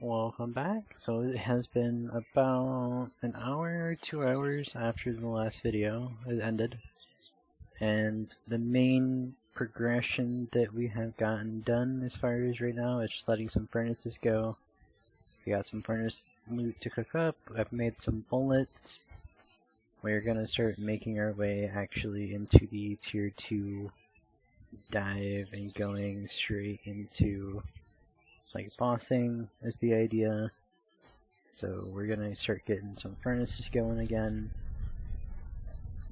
Welcome back. So it has been about an hour or 2 hours after the last video has ended, and the main progression that we have gotten done as far as right now is just letting some furnaces go. We got some furnace loot to cook up. I've made some bullets. We're gonna start making our way actually into the tier 2 dive and going straight into like bossing is the idea. So we're gonna start getting some furnaces going again,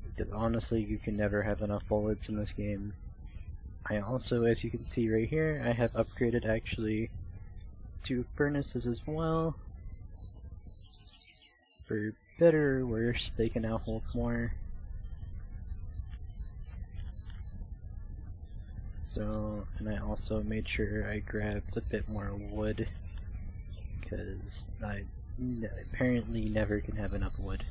because honestly you can never have enough bullets in this game. I also, as you can see right here, I have upgraded actually 2 furnaces as well. For better or worse, they can now hold more. So, and I also made sure I grabbed a bit more wood, because I apparently never can have enough wood.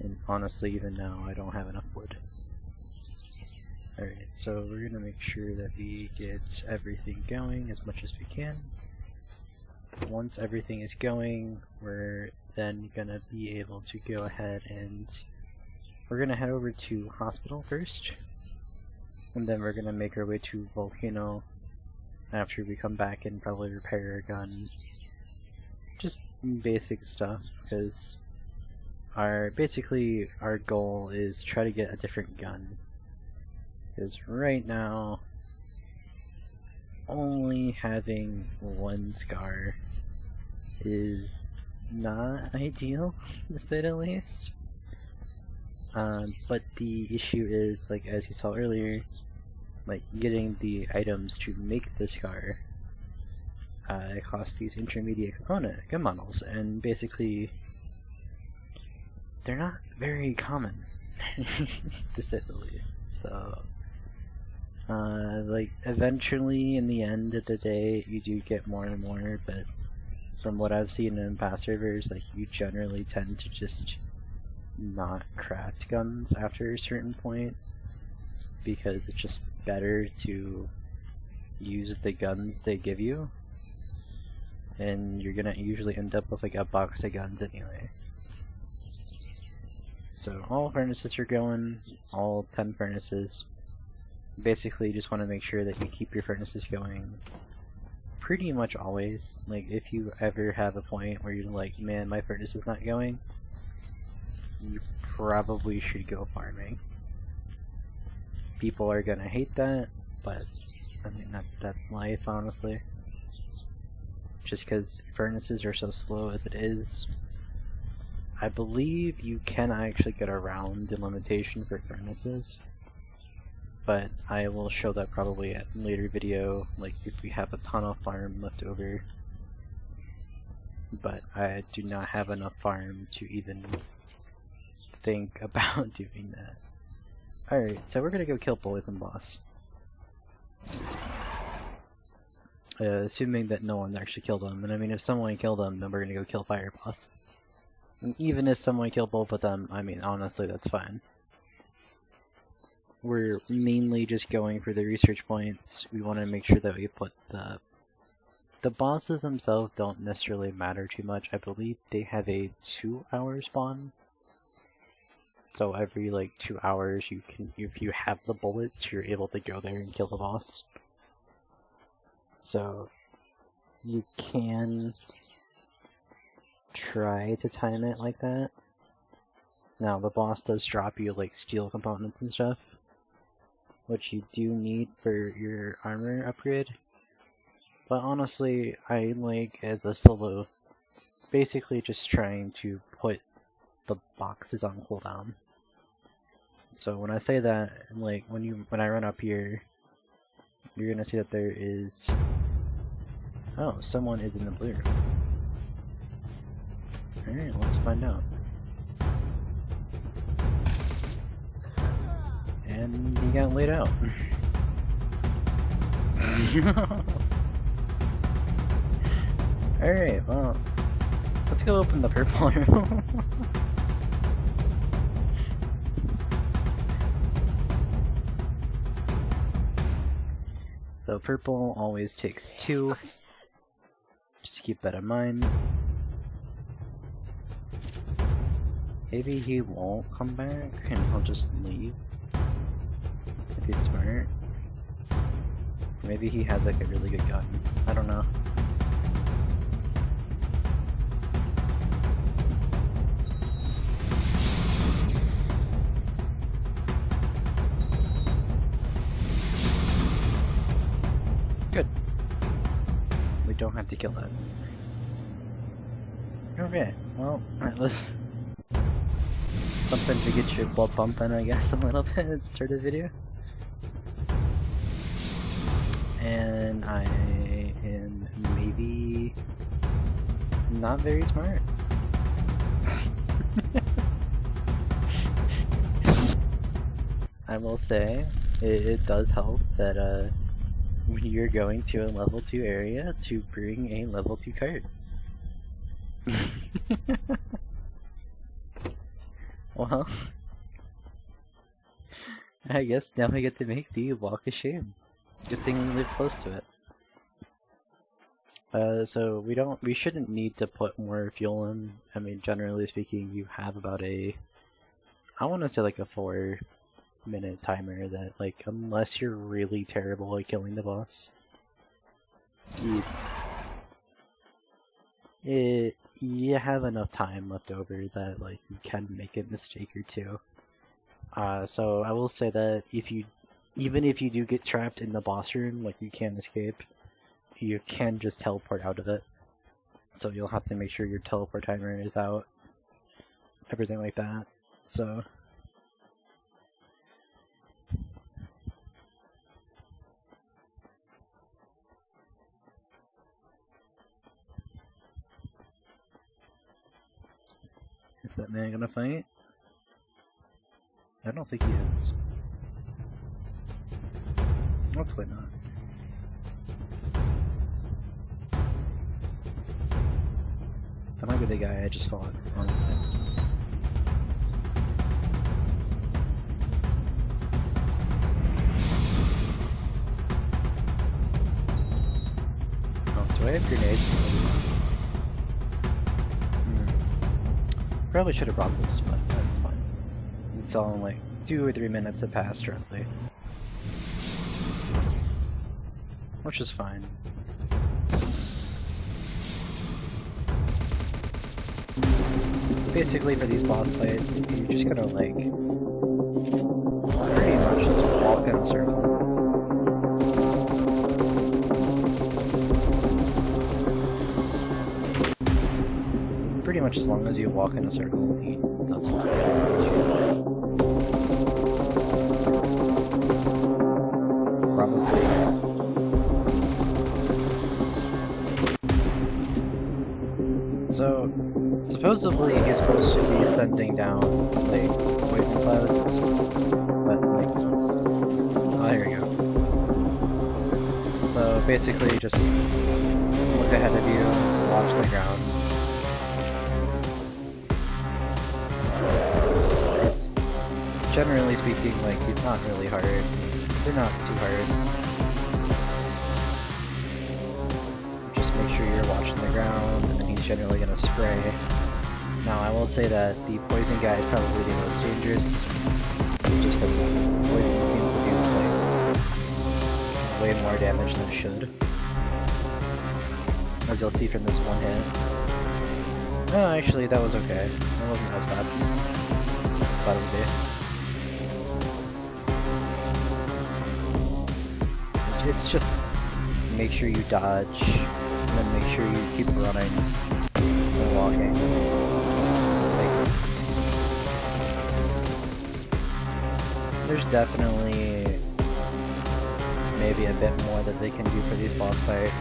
And honestly, even now, I don't have enough wood. Alright, so we're gonna make sure that we get everything going as much as we can. Once everything is going, we're then gonna be able to go ahead and we're gonna head over to hospital first. And then we're gonna make our way to Volcano after we come back and probably repair our gun. Just basic stuff, because basically our goal is to try to get a different gun. Because right now, only having one scar is not ideal, to say the least. But the issue is, like as you saw earlier, like getting the items to make the scar. It costs these intermediate component gun models, and basically they're not very common, to say the least. So, like eventually, in the end of the day, you do get more and more. But from what I've seen in past servers, like you generally tend to just not craft guns after a certain point, because it's just better to use the guns they give you, and you're gonna usually end up with like a box of guns anyway. So all furnaces are going, all 10 furnaces. Basically just want to make sure that you keep your furnaces going pretty much always. Like if you ever have a point where you're like, man, my furnace is not going, you probably should go farming. People are gonna hate that, but I mean that's life, honestly. Just because furnaces are so slow as it is, I believe you can actually get around the limitation for furnaces, but I will show that probably at a later video, like if we have a ton of farm left over. But I do not have enough farm to even think about doing that. Alright, so we're gonna go kill Poison Boss. Assuming that no one actually killed him, and I mean if someone killed him, then we're gonna go kill Fire Boss. And even if someone killed both of them, I mean honestly that's fine. We're mainly just going for the research points. We want to make sure that we put the bosses themselves don't necessarily matter too much. I believe they have a 2-hour spawn. So every like 2 hours you can, if you have the bullets, you're able to go there and kill the boss. So you can try to time it like that. Now the boss does drop you like steel components and stuff, which you do need for your armor upgrade. But honestly, I like as a solo, basically just trying to put the boxes on cooldown. So when I say that, like when I run up here, you're gonna see that there is, oh, someone is in the blue room. Alright, let's find out. And he got laid out. Alright, well, let's go open the purple room. So purple always takes 2. Just keep that in mind. Maybe he won't come back and he'll just leave. If he's smart. Maybe he has like a really good gun. I don't know. Good. We don't have to kill that. Okay, well, alright, let's... something to get your blood pumping, I guess, a little bit at the start of the video. And I am maybe not very smart. I will say, it does help that when you're going to a level 2 area to bring a level 2 card. Well, I guess now I get to make the walk of shame. Good thing we live close to it. So we shouldn't need to put more fuel in. I mean, generally speaking, you have about I want to say like a 4-minute timer that, like, unless you're really terrible at killing the boss, you have enough time left over that, like, you can make a mistake or two. So I will say that even if you do get trapped in the boss room, like, you can't escape, you can just teleport out of it. So you'll have to make sure your teleport timer is out, everything like that. So is that man gonna fight? I don't think he is. Hopefully not. That might be the guy I just fought on. Oh, do I have grenades? Probably should have brought this, but that's fine. We saw in like 2 or 3 minutes have passed roughly. Which is fine. Basically for these boss fights, you're just gonna like pretty much just walk in a circle. Pretty much as long as you walk in a circle, that's what probably. So, supposedly he's supposed to be sending down, like, poison clouds, but, like, oh, there we go. So, basically, just look ahead of you, watch the ground. It's, generally speaking, like, he's not really hard. They're not too hard. Just make sure you're watching the ground, and he's generally gonna spray. Now, I will say that the poison guy is probably the most dangerous, just because poison seems to do, like, way more damage than it should. As you'll see from this one hit. No, actually, that was okay. That wasn't as bad. Thought it would be. It's just make sure you dodge, and then make sure you keep running and walking. There's definitely maybe a bit more that they can do for these boss fights.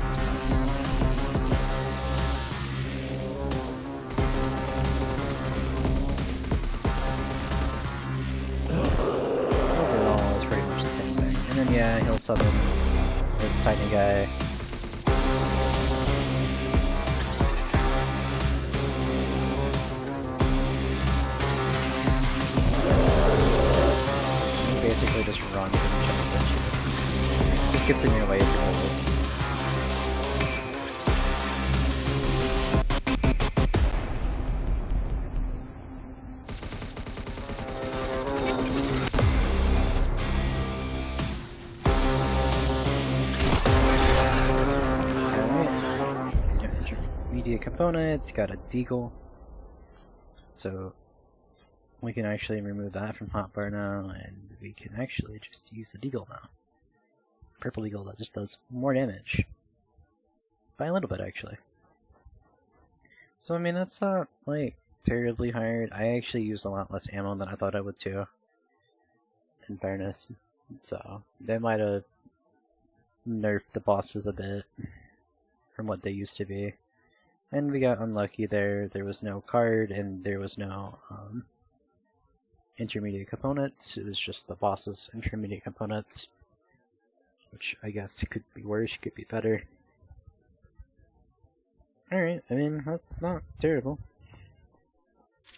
Overall, it's pretty much the same thing. And then yeah, he'll summon this tiny guy. Basically just run and jump at you. Just gets in your way if you're intermediate component, it's got a deagle. So we can actually remove that from hotbar now, and we can actually just use the deagle now. Purple deagle that just does more damage. By a little bit, actually. So, I mean, that's not, like, terribly hard. I actually used a lot less ammo than I thought I would, too. In fairness. So, they might have nerfed the bosses a bit from what they used to be. And we got unlucky there. There was no card, and there was no, intermediate components. It was just the boss's intermediate components. Which I guess could be worse, could be better. Alright, I mean, that's not terrible.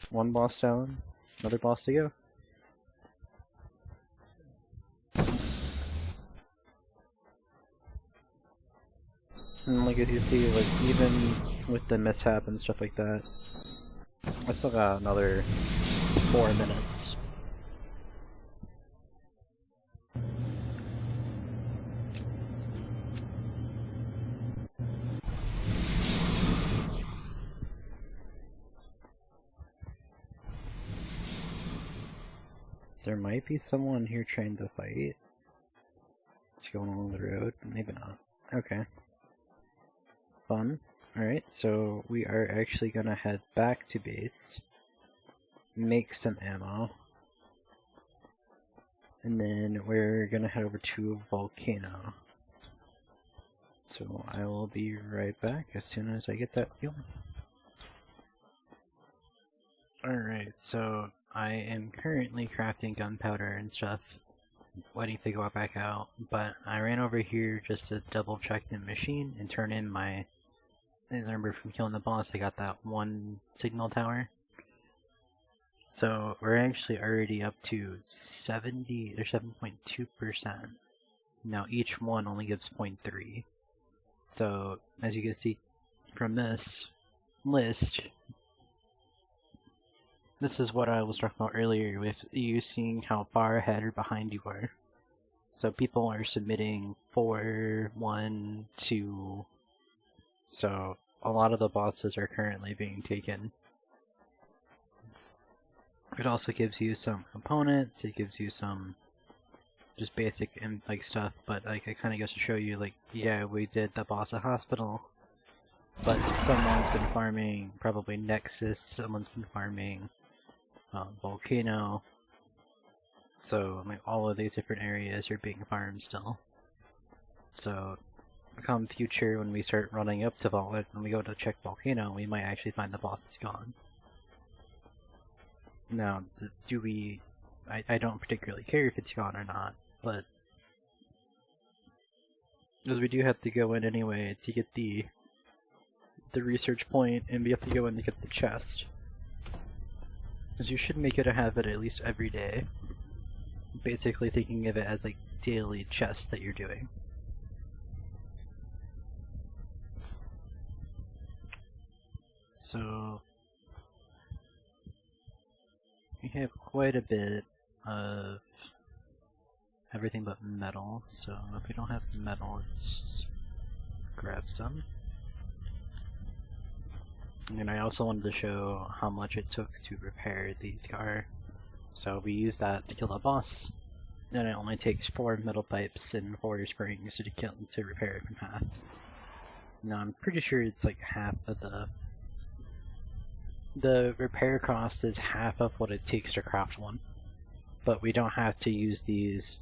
One boss down, another boss to go. And like, as you see, like, even with the mishap and stuff like that, I still got another 4 minutes. There might be someone here trying to fight. It's going along the road. Maybe not. Okay. Fun. Alright, so we are actually gonna head back to base, make some ammo, and then we're gonna head over to Volcano. So I will be right back as soon as I get that fuel. Alright, so I am currently crafting gunpowder and stuff, waiting to go back out, but I ran over here just to double check the machine and turn in my, I remember from killing the boss I got that one signal tower. So we're actually already up to 70 or 7.2%. Now each one only gives 0.3. So as you can see from this list, this is what I was talking about earlier with you seeing how far ahead or behind you are. So people are submitting 4, 1, 2. So a lot of the bosses are currently being taken. It also gives you some components, it gives you some just basic like stuff, but like it kind of goes to show you like, yeah, we did the boss at hospital, but someone's been farming probably Nexus, someone's been farming Volcano, so like all of these different areas are being farmed still. So come future when we start running up to when we go to check Volcano, we might actually find the boss is gone. Now, do we... I don't particularly care if it's gone or not, but... because we do have to go in anyway to get the research point, and we have to go in to get the chest. Because you should make it a habit at least every day. Basically thinking of it as like daily chests that you're doing. So... we have quite a bit of everything but metal, so if we don't have metal, let's grab some. And I also wanted to show how much it took to repair the scar. So we used that to kill the boss, and it only takes 4 metal pipes and 4 springs to repair it from half. Now I'm pretty sure it's like half of the repair cost is half of what it takes to craft one, but we don't have to use these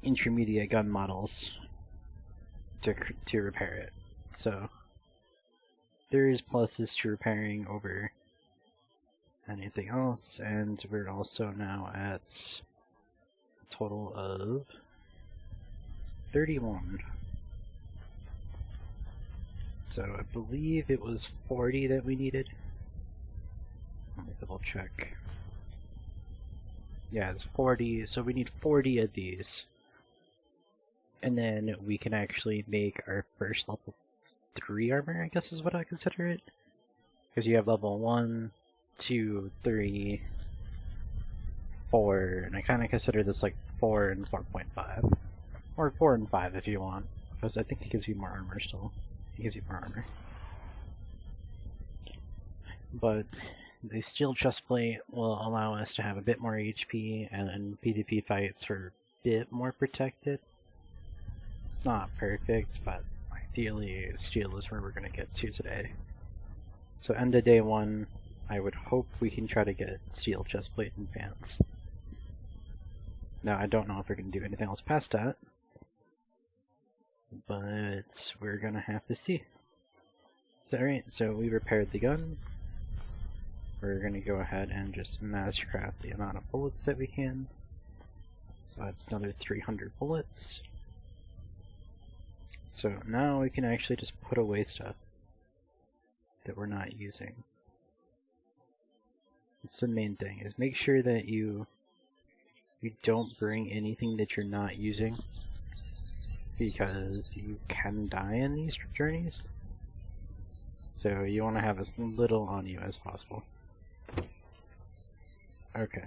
intermediate gun models to repair it. So there's pluses to repairing over anything else, and we're also now at a total of 31. So I believe it was 40 that we needed. Let me double check. Yeah, it's 40, so we need 40 of these. And then we can actually make our first level 3 armor, I guess is what I consider it. Because you have level 1, 2, 3, 4, and I kind of consider this like 4 and 4.5. Or 4 and 5 if you want, because I think it gives you more armor still. It gives you more armor. but the steel chestplate will allow us to have a bit more HP, and PvP fights are a bit more protected. It's not perfect, but ideally steel is where we're going to get to today. So end of day 1, I would hope we can try to get steel chestplate and pants. Now I don't know if we're going to do anything else past that, but we're going to have to see. So alright, so we repaired the gun. We're going to go ahead and just mass craft the amount of bullets that we can. So that's another 300 bullets. So now we can actually just put away stuff that we're not using. That's the main thing, is make sure that you don't bring anything that you're not using, because you can die in these journeys. So you want to have as little on you as possible. Okay.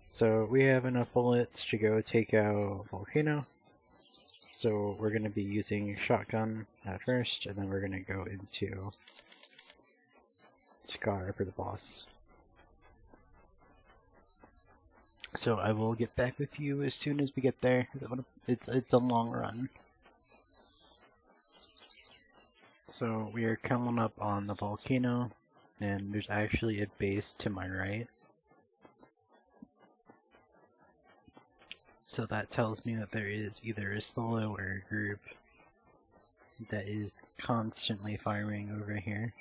So we have enough bullets to go take out Volcano. So we're going to be using shotgun at first, and then we're going to go into Scar for the boss. So I will get back with you as soon as we get there. It's a long run. So we are coming up on the volcano, and there's actually a base to my right. So that tells me that there is either a solo or a group that is constantly firing over here.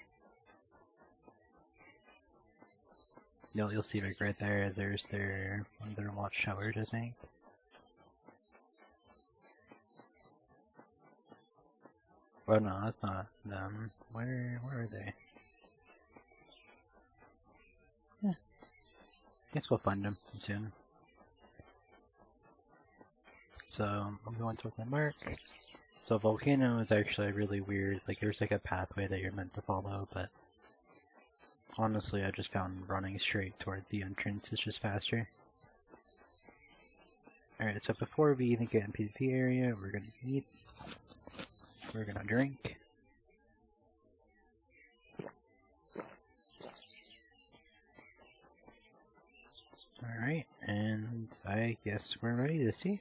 You'll see like right there, there's one of their watchtowers, I think. Oh no, that's not them. Where are they? Yeah. Guess we'll find them soon. So I'm going towards my mark. So Volcano is actually really weird. Like there's like a pathway that you're meant to follow, but honestly I just found running straight towards the entrance is just faster. Alright, so before we even get in PvP area, we're gonna eat. We're gonna drink. Alright, and I guess we're ready to see.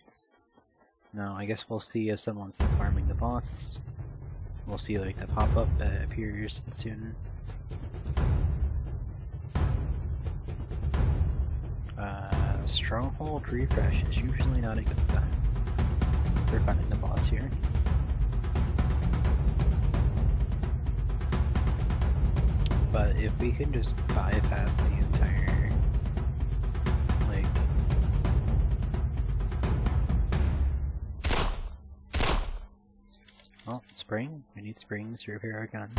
Now, I guess we'll see if someone's been farming the boss. We'll see like the pop-up that appears soon. Stronghold refresh is usually not a good sign for finding the boss here. But if we can just bypass the entire, like, well, spring. We need springs to repair our gun.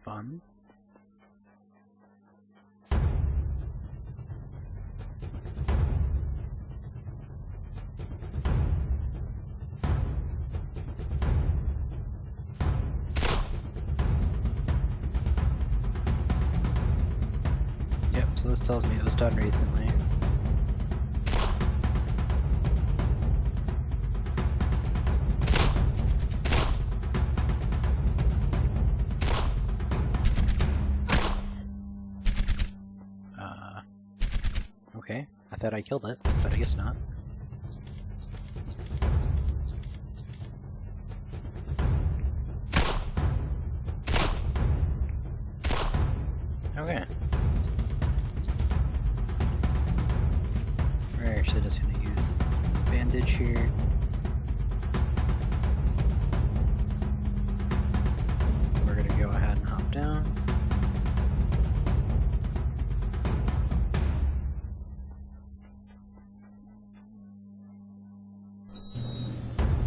Fun. Yep, so this tells me it was done recently. Okay, I thought I killed it, but I guess not. Okay. We're actually just gonna use bandage here. We're gonna go ahead and hop down.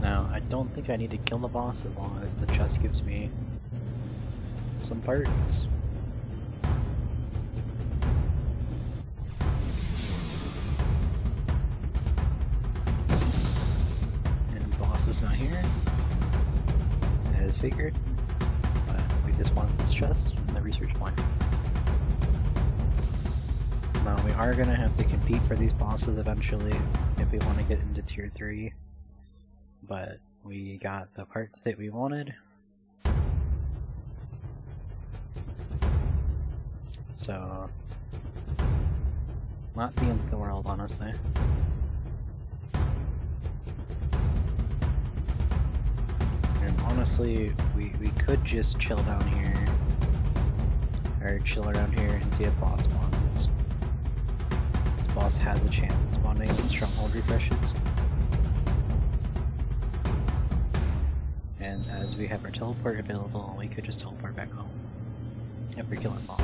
Now, I don't think I need to kill the boss as long as the chest gives me some parts. was not here, as figured, but we just wanted this chest and the research point. Now we are going to have to compete for these bosses eventually if we want to get into tier 3, but we got the parts that we wanted. So, not the end of the world, honestly. And honestly, we could just chill down here, or chill around here and see if boss spawns. The boss has a chance of spawning when stronghold refreshes. And as we have our teleport available, we could just teleport back home after killing boss.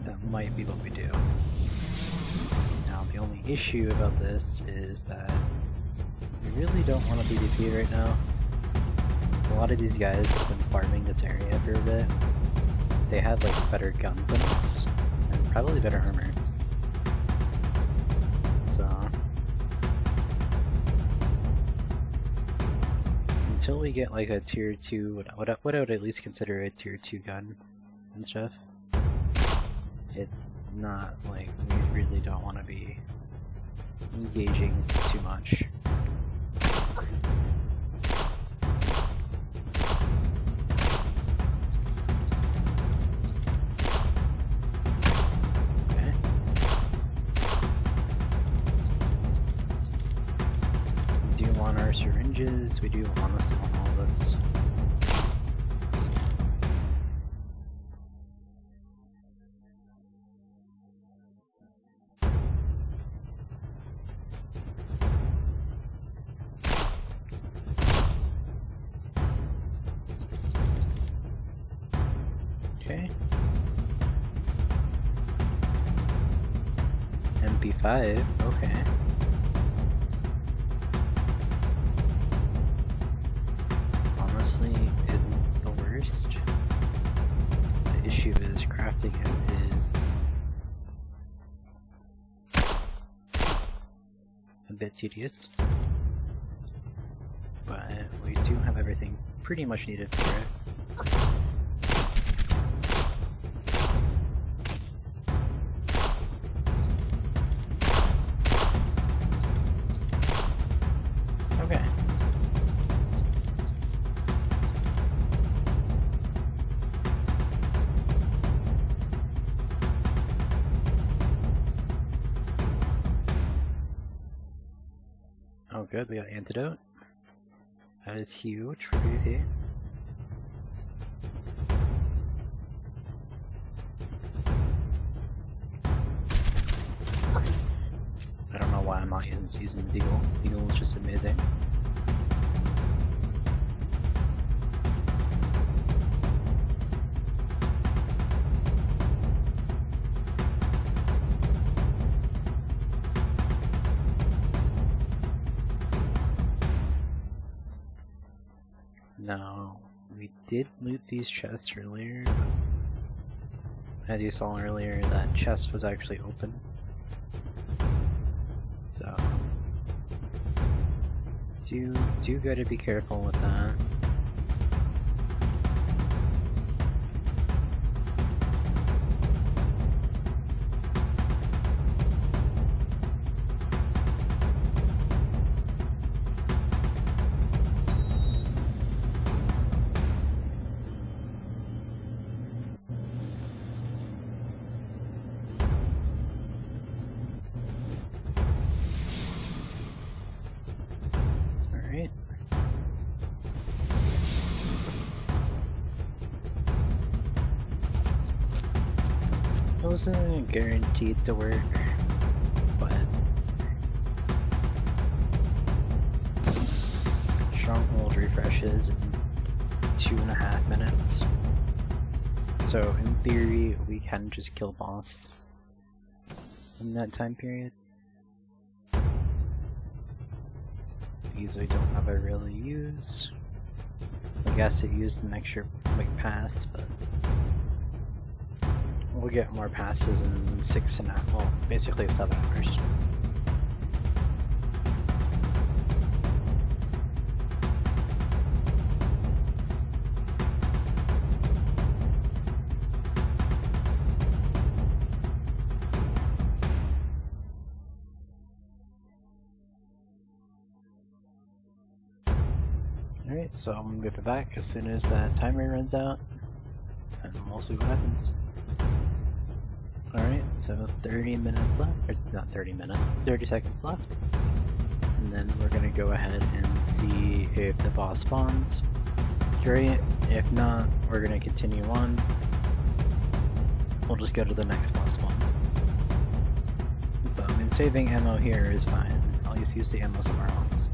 That might be what we do. Now the only issue about this is that we really don't want to PvP right now. So a lot of these guys have been farming this area for a bit. They have like better guns than us, and probably better armor. So until we get like a tier 2, what I would at least consider a tier 2 gun and stuff, it's not like we really don't want to be engaging too much. Okay. We do want our syringes, we do honestly want all this. Okay. MP5, okay. Honestly, isn't the worst. The issue is crafting it is a bit tedious. But we do have everything pretty much needed for it. Okay. Oh good, we got antidote. That is huge for PvP. I don't know why I'm not using Deagle. Deagle is just amazing. Now, we did loot these chests earlier, but as you saw earlier, that chest was actually open. So, do gotta be careful with that. Alright. It wasn't guaranteed to work, but stronghold refreshes in 2.5 minutes. So in theory, we can just kill boss in that time period. These I don't ever really use. I guess it used an extra like pass, but we'll get more passes in 6.5, well, basically 7 hours. Alright, so I'm gonna be back as soon as that timer runs out, and we'll see what happens. Alright, so 30 minutes left, or not 30 minutes, 30 seconds left. And then we're gonna go ahead and see if the boss spawns. Great, if not, we're gonna continue on. We'll just go to the next boss spawn. So, I mean, saving ammo here is fine. I'll just use the ammo somewhere else.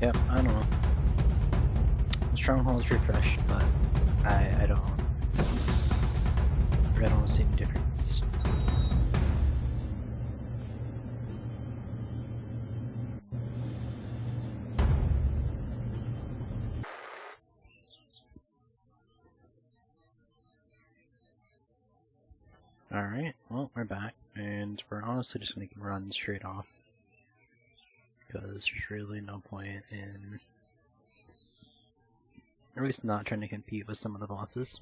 Yep, I don't know. Stronghold's refreshed, but I don't see any difference. Alright, well, we're back, and we're honestly just gonna run straight off. Because there's really no point in at least not trying to compete with some of the bosses.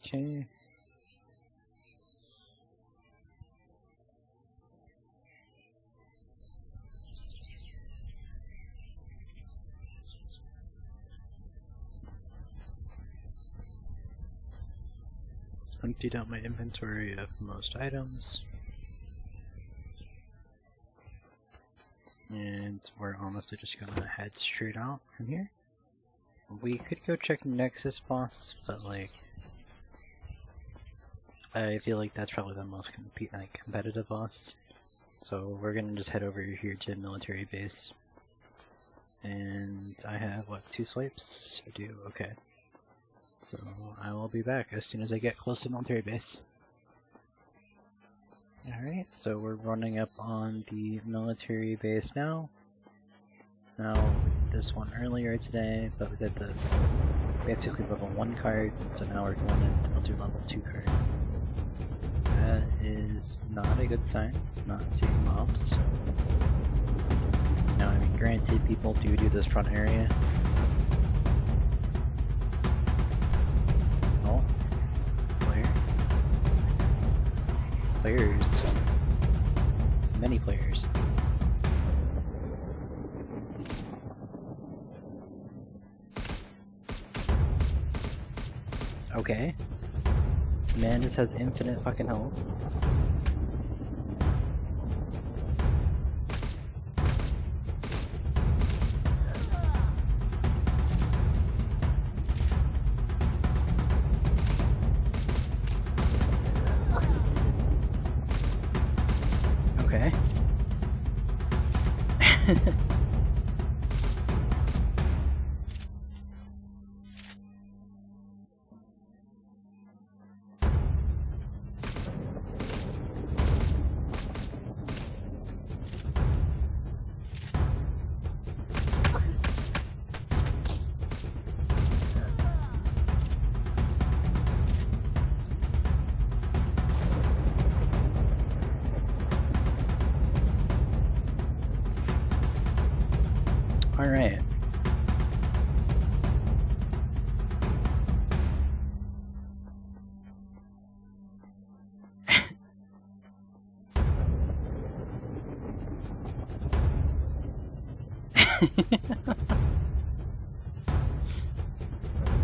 Okay. Emptied out my inventory of most items. And we're honestly just gonna head straight out from here. We could go check Nexus boss, but like, I feel like that's probably the most competitive boss. So we're gonna just head over here to military base. And I have, what, 2 swipes? I do, okay. So I will be back as soon as I get close to military base. Alright, so we're running up on the military base now. Now, we did this one earlier today, but we did the basically level 1 card, so now we're going in, we'll do level 2 card. That is not a good sign, not seeing mobs. Now, I mean, granted, people do this front area. Oh, players. Many players. Okay. Man just has infinite fucking health. Okay. Alright.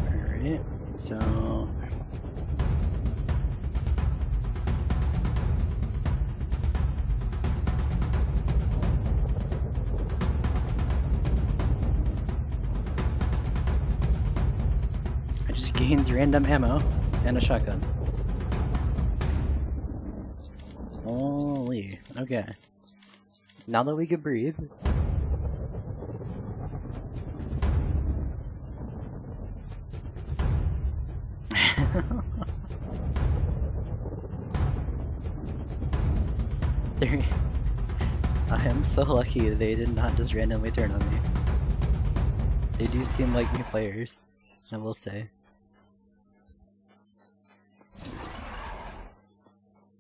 Alright, so... gained random ammo and a shotgun. Holy, okay. Now that we can breathe. I am so lucky they did not just randomly turn on me. They do seem like new players, I will say.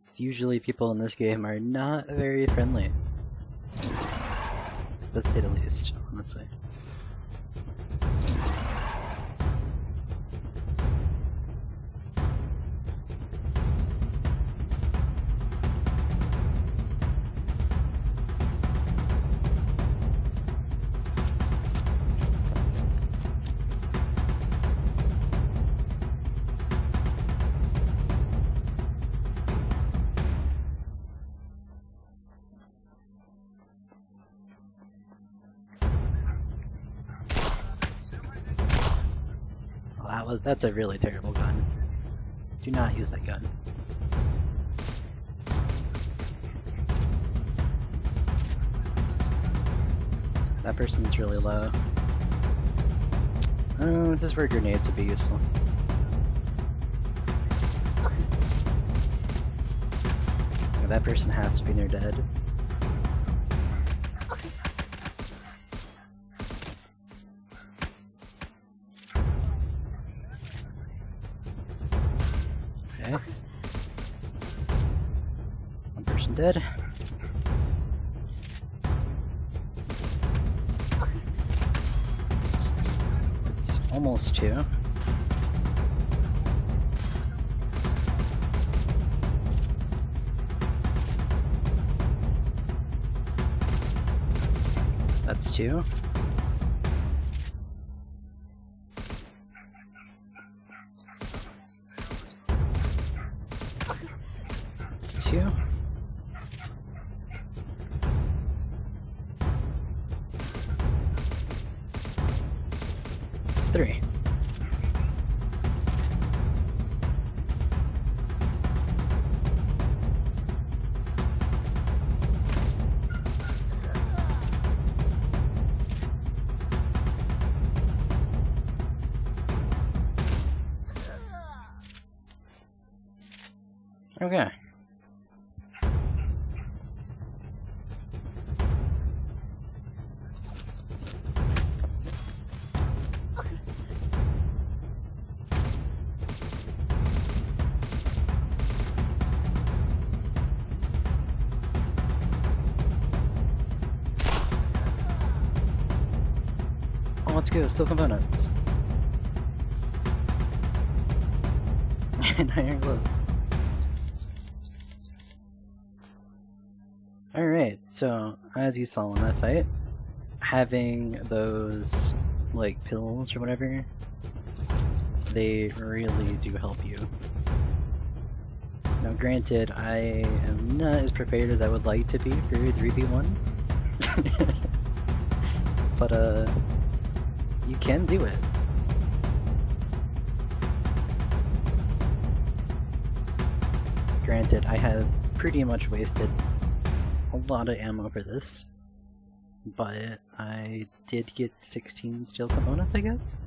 It's usually people in this game are not very friendly. Let's say the least, honestly. That's a really terrible gun. Do not use that gun. That person's really low. This is where grenades would be useful. That person has to be near dead. Okay. One person dead. It's almost two. That's two. That's two. Three. Okay. Oh, let's go. Still components. And iron glove. Alright, so as you saw in that fight, having those like pills or whatever, they really do help you. Now granted, I am not as prepared as I would like to be for 3v1. But you can do it. Granted, I have pretty much wasted a lot of ammo for this, but I did get 16 steel components, I guess?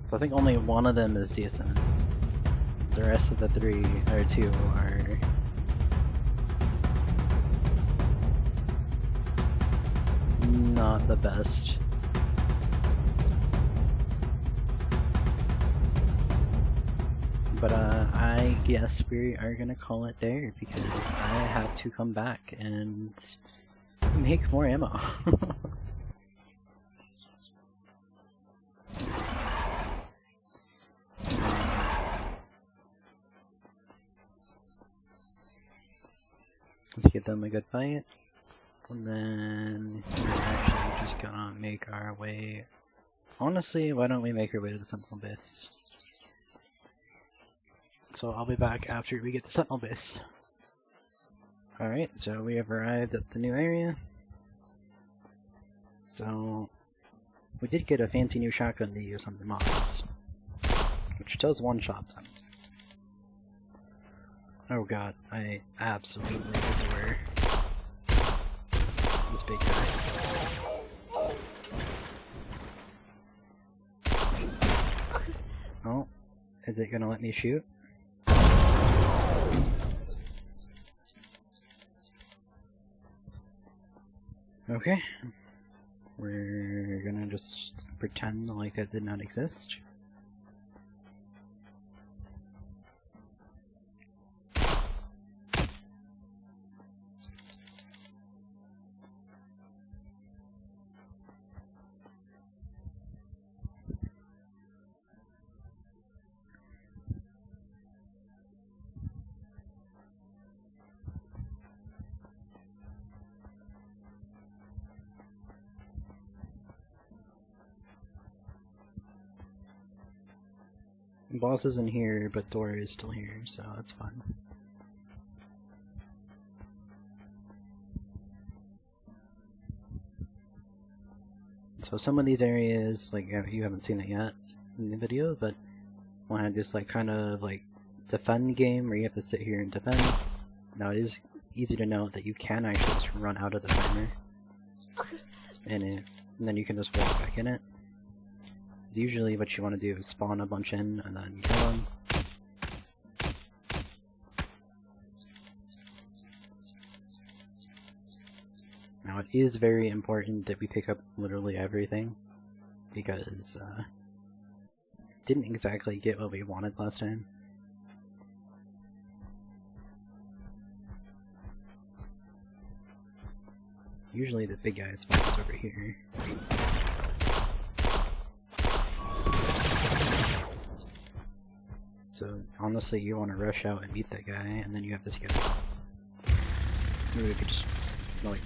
So I think only one of them is decent. The rest of the three, or two, are not the best. But I guess we are gonna call it there because I have to come back and make more ammo. Let's give them a good fight. And then we're actually just gonna make our way. Honestly, why don't we make our way to the Sentinel base? So I'll be back after we get the Sentinel base. Alright, so we have arrived at the new area. So we did get a fancy new shotgun to use on the mods, which does one-shot them. Oh god, I absolutely adore this big guy. Is it gonna let me shoot? Okay. We're gonna just pretend like that did not exist. Boss isn't here, but Dora is still here, so that's fine. So some of these areas, like you haven't seen it yet in the video, but when I just like kind of like defend game where you have to sit here and defend. Now it is easy to note that you can actually just run out of the timer and then you can just walk back in it. Usually what you want to do is spawn a bunch in and then kill them. Now it is very important that we pick up literally everything, because didn't exactly get what we wanted last time. Usually the big guy spawns over here. So honestly, you want to rush out and meet that guy, and then you have this guy. Maybe we could just like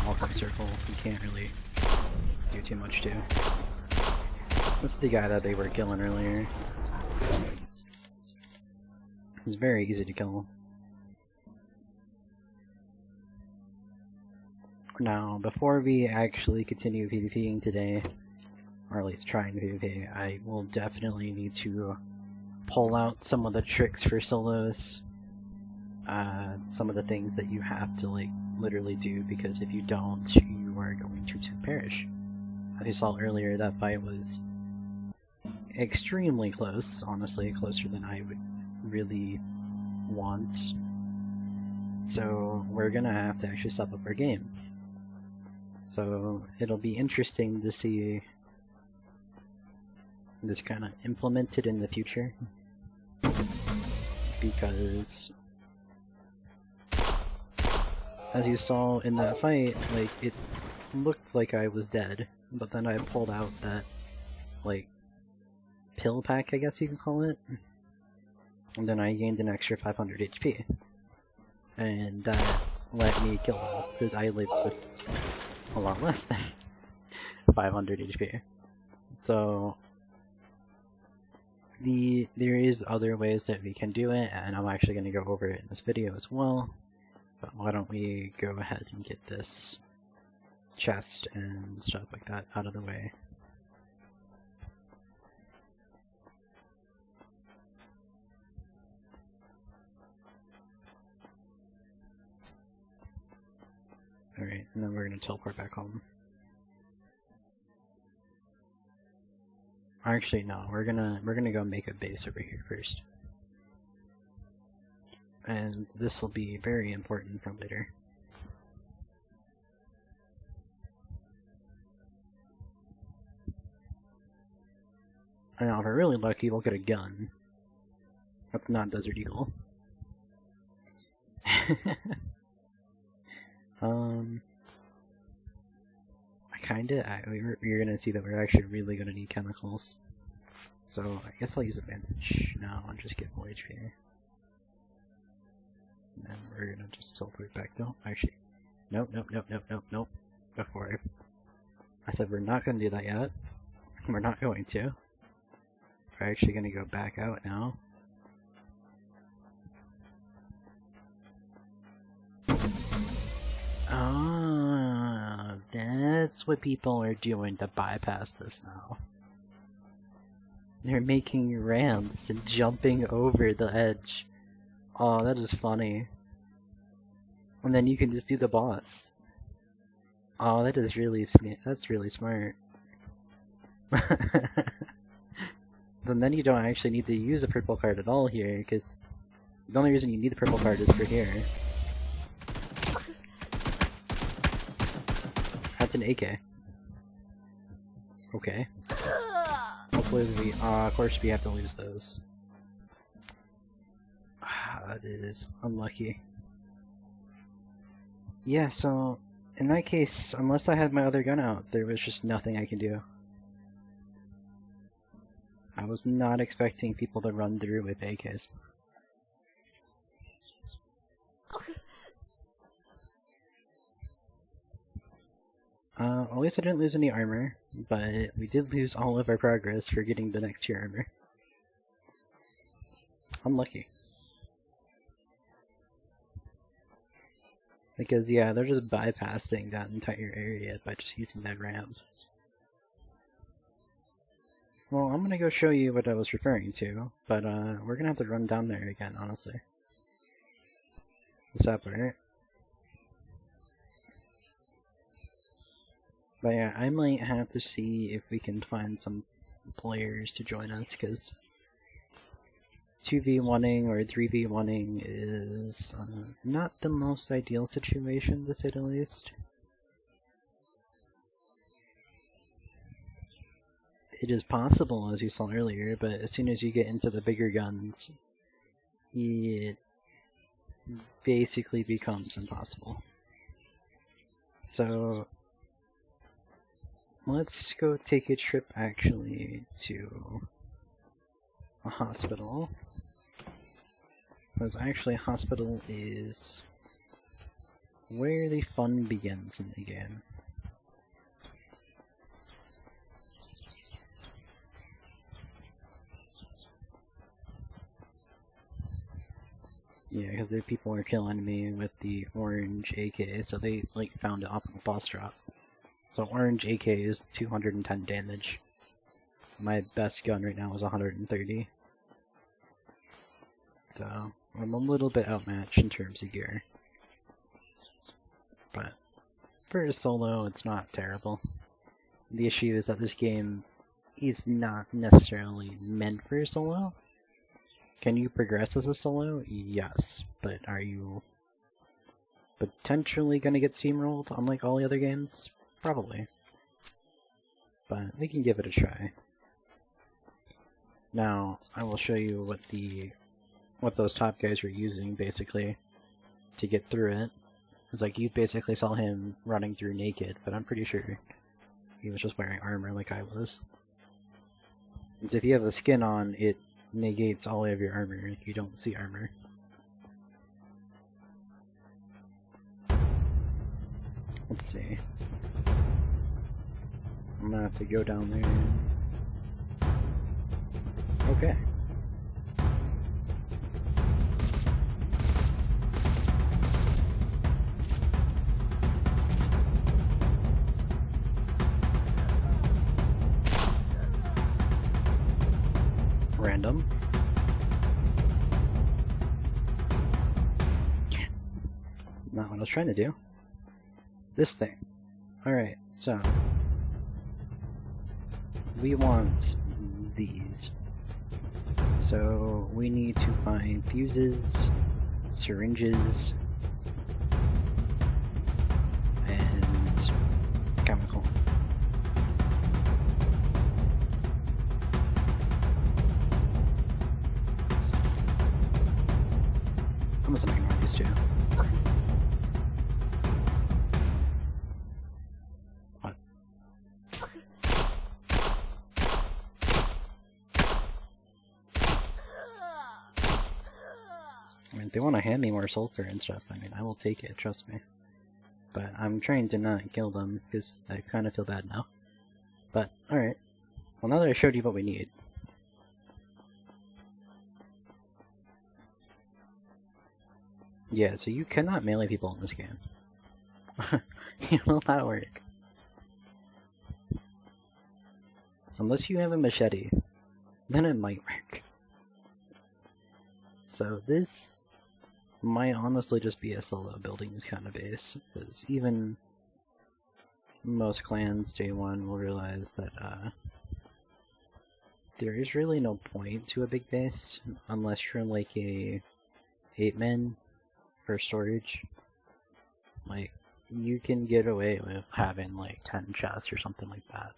walk in a circle. You can't really do too much to. That's the guy that they were killing earlier. He's very easy to kill. Now, before we actually continue PvPing today, or at least trying to PvP, I will definitely need to pull out some of the tricks for solos. Some of the things that you have to like literally do, because if you don't, you are going to perish. As you saw earlier, that fight was extremely close, honestly, closer than I would really want. So we're gonna have to actually step up our game. So it'll be interesting to see this kind of implemented in the future, because as you saw in that fight, like, it looked like I was dead, but then I pulled out that, like, pill pack, I guess you can call it, and then I gained an extra 500 HP, and that let me kill them, because I lived with a lot less than 500 HP. So there is other ways that we can do it, and I'm actually going to go over it in this video as well. But why don't we go ahead and get this chest and stuff like that out of the way. Alright, and then we're going to teleport back home. Actually, no, we're gonna go make a base over here first. And this will be very important for later. And now if we're really lucky, we'll get a gun. That's not Desert Eagle. You're gonna see that we're actually really gonna need chemicals. So I guess I'll use a bandage. No, I'll just get full HP. And then we're gonna just teleport back though. Actually, nope. Before I said we're not gonna do that yet. We're not going to. We're actually gonna go back out now. Ah, that's what people are doing to bypass this now. They're making ramps and jumping over the edge. Oh, that is funny. And then you can just do the boss. Oh, that's really smart. then you don't actually need to use a purple card at all here, because the only reason you need the purple card is for here. That's an AK. Okay. Hopefully we, of course we have to lose those. That is unlucky. Yeah, so in that case, unless I had my other gun out, there was just nothing I can do. I was not expecting people to run through with AKs. At least I didn't lose any armor, but we did lose all of our progress for getting the next tier armor. Unlucky. Because yeah, they're just bypassing that entire area by just using that ramp. Well, I'm gonna go show you what I was referring to, but we're gonna have to run down there again, honestly. What's up, right? But yeah, I might have to see if we can find some players to join us, because 2v1ing or 3v1ing is not the most ideal situation, to say the least. It is possible, as you saw earlier, but as soon as you get into the bigger guns, it basically becomes impossible. So let's go take a trip actually to a hospital. Because actually a hospital is where the fun begins in the game. Yeah, because the people are killing me with the orange AK, so they like found it off of the boss drop. So orange AK is 210 damage. My best gun right now is 130. So I'm a little bit outmatched in terms of gear. But for a solo, it's not terrible. The issue is that this game is not necessarily meant for a solo. Can you progress as a solo? Yes, but are you potentially going to get steamrolled unlike all the other games? Probably. But we can give it a try. Now, I will show you what those top guys were using, basically, to get through it. It's like you basically saw him running through naked, but I'm pretty sure he was just wearing armor like I was. And so if you have a skin on, it negates all of your armor if you don't see armor. Let's see. I'm gonna have to go down there. Okay. Random. Not what I was trying to do. This thing. Alright, so we want these. So we need to find fuses, syringes, and chemical. I'm just gonna ignore these two. What? I mean, if they want to hand me more sulfur and stuff, I mean, I will take it, trust me. But I'm trying to not kill them, because I kind of feel bad now. But, alright. Well, now that I showed you what we need. Yeah, so you cannot melee people in this game. Will not work. Unless you have a machete, then it might work. So this might honestly just be a solo building this kind of base, because even most clans day one will realize that there is really no point to a big base unless you're like a 8-man for storage. Like, you can get away with having like 10 chests or something like that.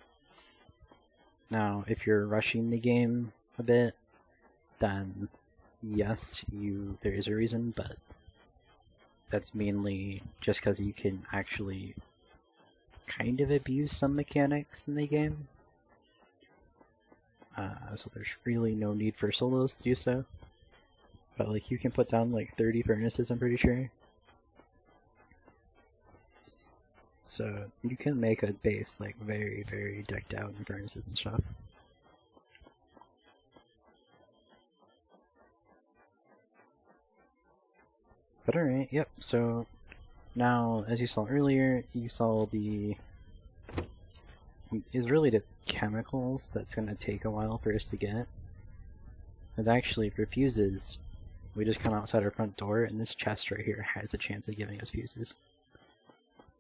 Now, if you're rushing the game a bit, then yes, there is a reason, but that's mainly just because you can actually kind of abuse some mechanics in the game. So there's really no need for solos to do so. But like, you can put down like 30 furnaces, I'm pretty sure. So you can make a base like very, very decked out in furnaces and stuff. But alright, yep, so now, as you saw earlier, you saw is really the chemicals that's going to take a while for us to get. Because actually, for fuses, we just come outside our front door, and this chest right here has a chance of giving us fuses.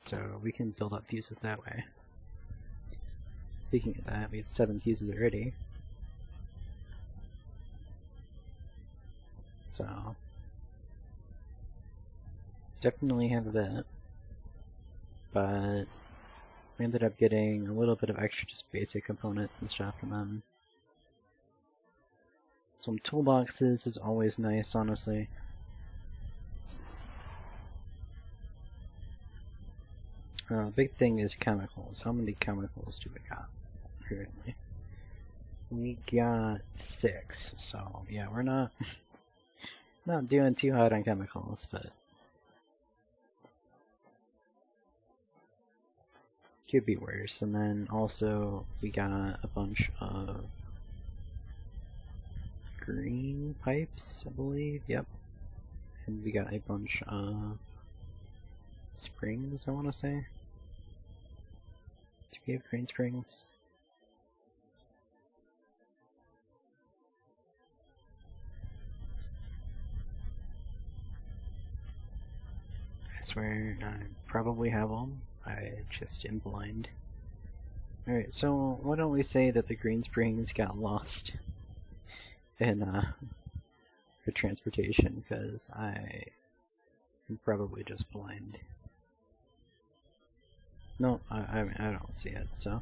So we can build up fuses that way. Speaking of that, we have 7 fuses already. So definitely have that. But we ended up getting a little bit of extra just basic components and stuff from them. Some toolboxes is always nice, honestly. Big thing is chemicals. How many chemicals do we got currently? We got 6, so yeah, we're not not doing too hot on chemicals, but could be worse. And then also we got a bunch of green pipes, I believe. Yep. And we got a bunch of springs, I want to say. Do we have green springs? I swear I probably have them. I just am blind. Alright, so why don't we say that the green springs got lost in for transportation, because I am probably just blind. No, I don't see it, so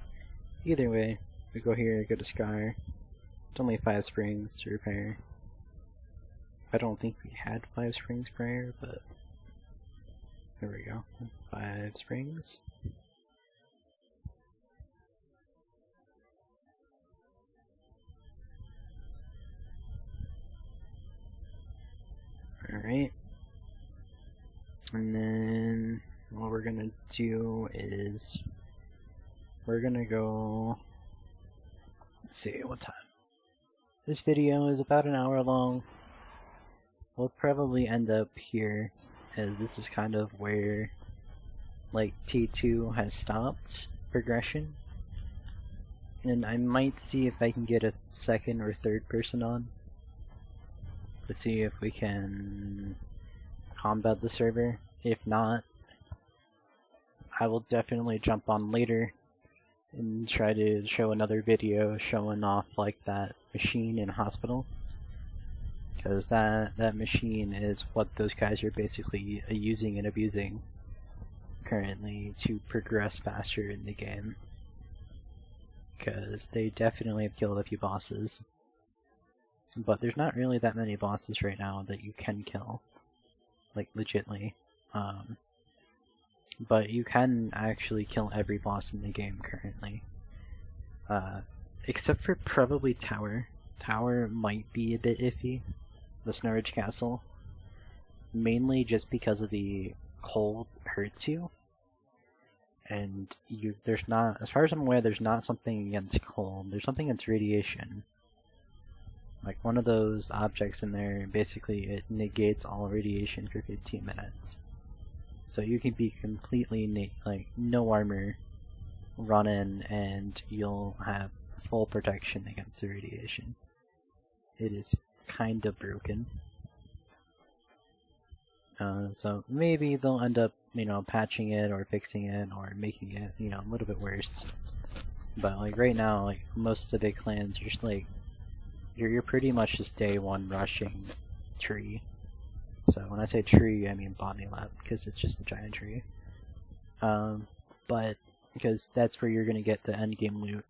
either way, we go here, go to Scar. It's only 5 springs to repair. I don't think we had 5 springs prior, but there we go. 5 springs. Alright. And then what we're gonna do is we're gonna go, let's see what time. This video is about an hour long. We'll probably end up here, as this is kind of where like T2 has stopped progression. And I might see if I can get a second or third person on to see if we can combat the server. If not, I will definitely jump on later and try to show another video showing off like that machine in hospital, because that machine is what those guys are basically using and abusing currently to progress faster in the game, because they definitely have killed a few bosses, but there's not really that many bosses right now that you can kill, like legitly. But you can actually kill every boss in the game currently. Except for probably Tower. Tower might be a bit iffy, the Snow-Ridge Castle. Mainly just because of the cold hurts you. And there's not, as far as I'm aware, there's not something against cold, there's something against radiation. Like one of those objects in there, basically it negates all radiation for 15 minutes. So you can be completely like no armor, run in, and you'll have full protection against the radiation. It is kind of broken. So maybe they'll end up, patching it or fixing it or making it, a little bit worse. But like right now, like most of the big clans are just like you're pretty much just day one rushing tree. So when I say tree, I mean botany lab, because it's just a giant tree. But because that's where you're gonna get the endgame loot,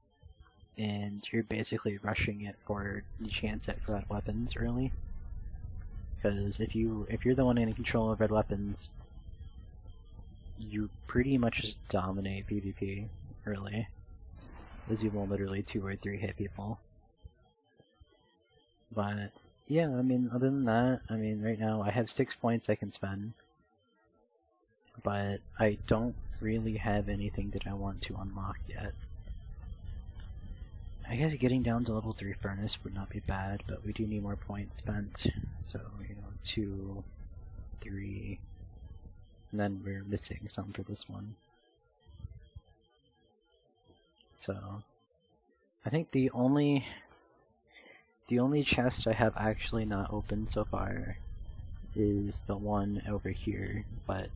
and you're basically rushing it for the chance at red weapons early. Because if you're the one in control of red weapons, you pretty much just dominate PvP early, as you will literally 2 or 3 hit people. But yeah, I mean, other than that, I mean, right now I have 6 points I can spend, but I don't really have anything that I want to unlock yet. I guess getting down to level 3 furnace would not be bad, but we do need more points spent. So, 2, 3, and then we're missing some for this one. So, I think the only chest I have actually not opened so far is the one over here, but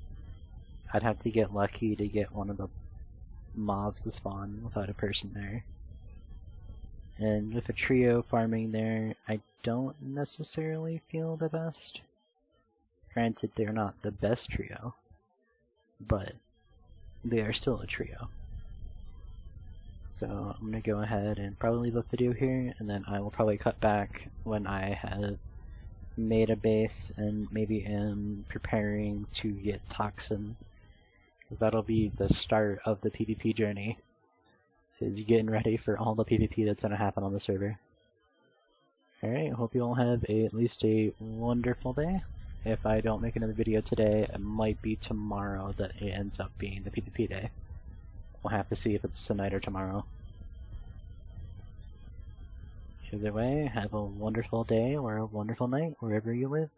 I'd have to get lucky to get one of the mobs to spawn without a person there. And with a trio farming there, I don't necessarily feel the best. Granted, they're not the best trio, but they are still a trio. So I'm gonna go ahead and probably leave a video here, and then I will probably cut back when I have made a base and maybe am preparing to get Toxin, because that'll be the start of the PvP journey. Is getting ready for all the PvP that's gonna happen on the server. Alright, hope you all have at least a wonderful day. If I don't make another video today, it might be tomorrow that it ends up being the PvP day. We'll have to see if it's tonight or tomorrow. Either way, have a wonderful day or a wonderful night wherever you live.